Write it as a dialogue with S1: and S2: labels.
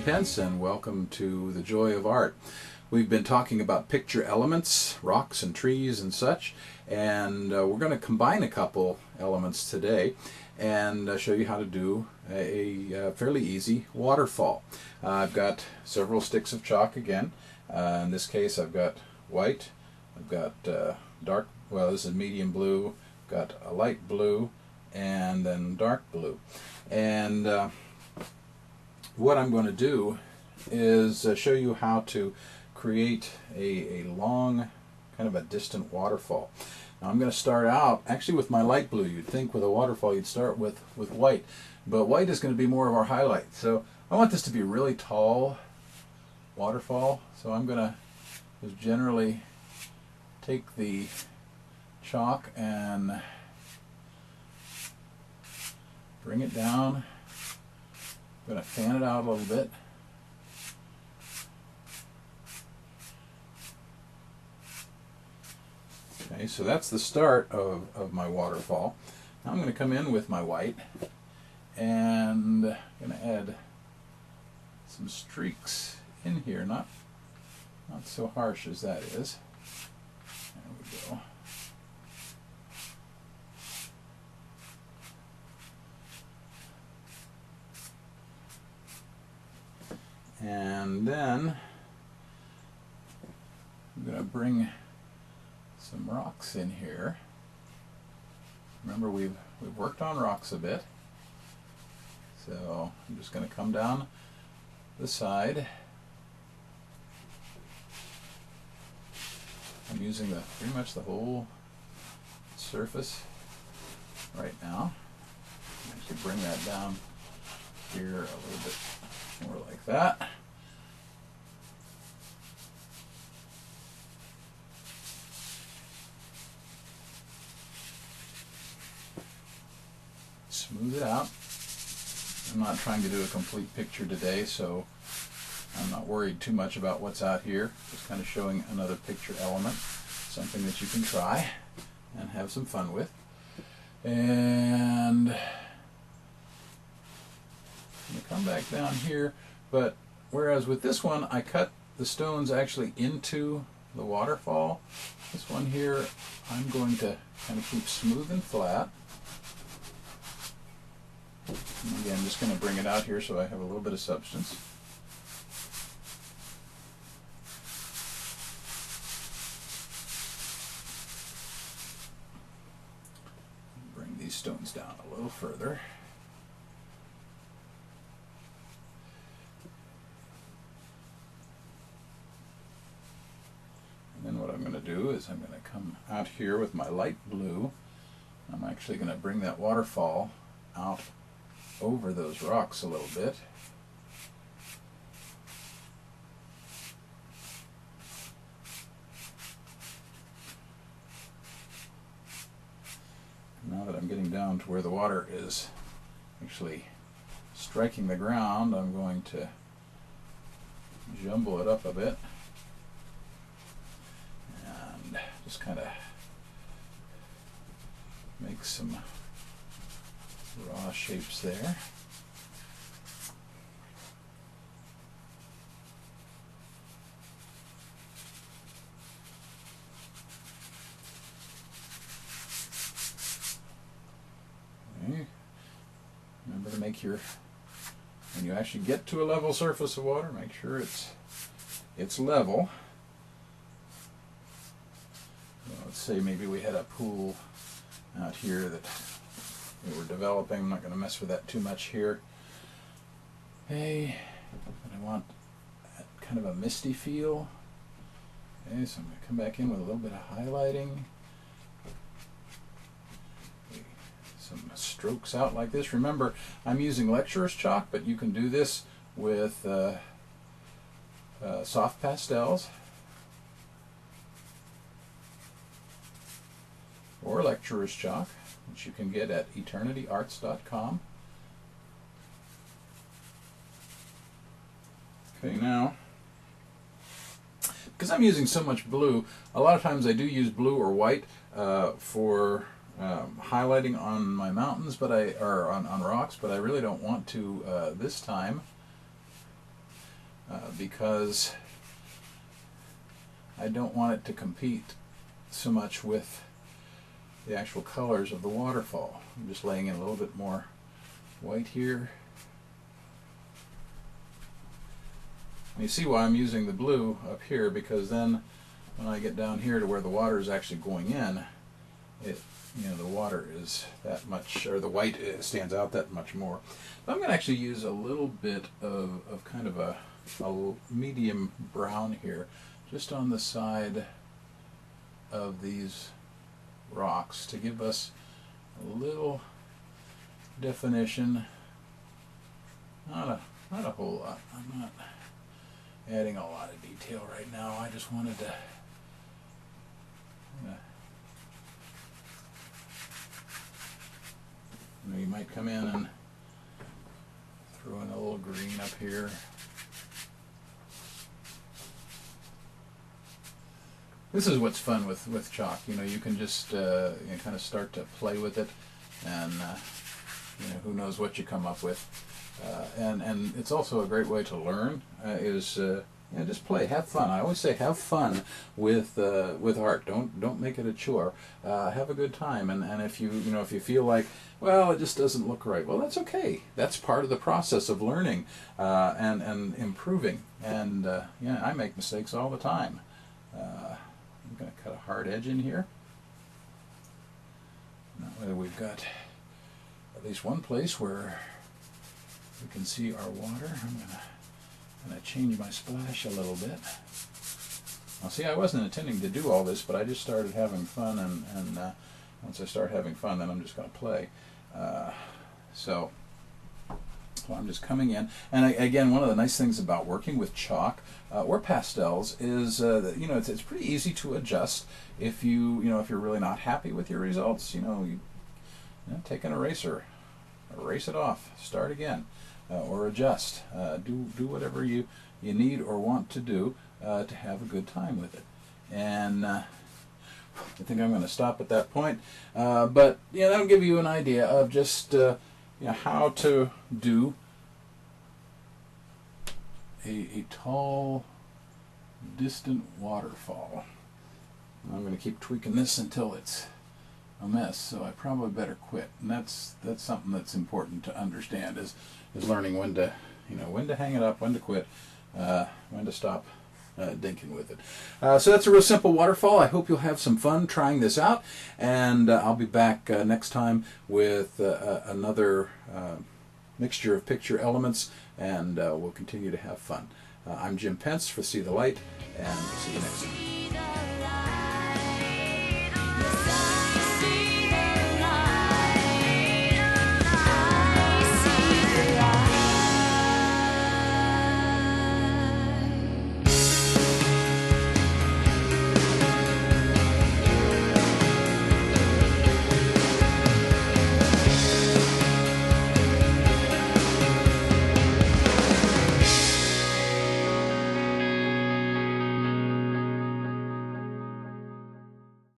S1: Pence, and welcome to The Joy of Art. We've been talking about picture elements, rocks and trees and such, and we're going to combine a couple elements today and show you how to do a fairly easy waterfall. I've got several sticks of chalk again. In this case I've got white, I've got dark, well this is medium blue, got a light blue, and then dark blue. And what I'm going to do is show you how to create a long, kind of a distant waterfall. Now I'm going to start out actually with my light blue. You'd think with a waterfall you'd start with white, but white is going to be more of our highlight. So I want this to be a really tall waterfall, so I'm going to just generally take the chalk and bring it down. I'm going to fan it out a little bit. Okay, so that's the start of my waterfall. Now I'm going to come in with my white and I'm going to add some streaks in here, not so harsh as that is. There we go. And then I'm going to bring some rocks in here. Remember we've worked on rocks a bit. So I'm just going to come down the side. I'm using pretty much the whole surface right now. Actually bring that down here a little bit more like that. Smooth it out. I'm not trying to do a complete picture today, so I'm not worried too much about what's out here. Just kind of showing another picture element, something that you can try and have some fun with. And I'm going to come back down here, but whereas with this one I cut the stones actually into the waterfall, this one here I'm going to kind of keep smooth and flat. And again, I'm just going to bring it out here so I have a little bit of substance. Bring these stones down a little further. And then what I'm going to do is I'm going to come out here with my light blue. I'm actually going to bring that waterfall out over those rocks a little bit. Now that I'm getting down to where the water is actually striking the ground, I'm going to jumble it up a bit and just kind of make some raw shapes there. Okay. Remember to make when you actually get to a level surface of water, make sure it's level. Well, let's say maybe we had a pool out here that we were developing. I'm not going to mess with that too much here. Okay, but I want kind of a misty feel. Okay, so I'm going to come back in with a little bit of highlighting. Okay, some strokes out like this. Remember, I'm using lecturer's chalk, but you can do this with soft pastels or lecturer's chalk, which you can get at eternityarts.com. Okay, now, because I'm using so much blue, a lot of times I do use blue or white for highlighting on my mountains, but on rocks, but I really don't want to this time. because I don't want it to compete so much with the actual colors of the waterfall. I'm just laying in a little bit more white here. And you see why I'm using the blue up here, because then when I get down here to where the water is actually going in, the water is that much, or the white stands out that much more. But I'm going to actually use a little bit of kind of a medium brown here, just on the side of these rocks to give us a little definition. Not a whole lot. I'm not adding a lot of detail right now. I just wanted to you might come in and throw in a little green up here. This is what's fun with chalk. You can just kind of start to play with it, and who knows what you come up with. And it's also a great way to learn. Just play, have fun. I always say have fun with art. Don't make it a chore. Have a good time. And if you feel like, well, it just doesn't look right, well, that's okay. That's part of the process of learning and improving. And I make mistakes all the time. I'm going to cut a hard edge in here. That way we've got at least one place where we can see our water. I'm going to change my splash a little bit. Now see, I wasn't intending to do all this, but I just started having fun, and once I start having fun, then I'm just going to play. So I'm just coming in, and again, one of the nice things about working with chalk or pastels is that it's pretty easy to adjust if if you're really not happy with your results. You take an eraser, erase it off, start again, or adjust. Do whatever you need or want to do to have a good time with it. And I think I'm going to stop at that point. But that'll give you an idea of just how to do a tall, distant waterfall. I'm going to keep tweaking this until it's a mess, so I probably better quit. And that's something that's important to understand is learning when to hang it up, when to quit, when to stop dinking with it. So that's a real simple waterfall. I hope you'll have some fun trying this out, and I'll be back next time with another mixture of picture elements, and we'll continue to have fun. I'm Jim Pence for See the Light, and we'll see you next time.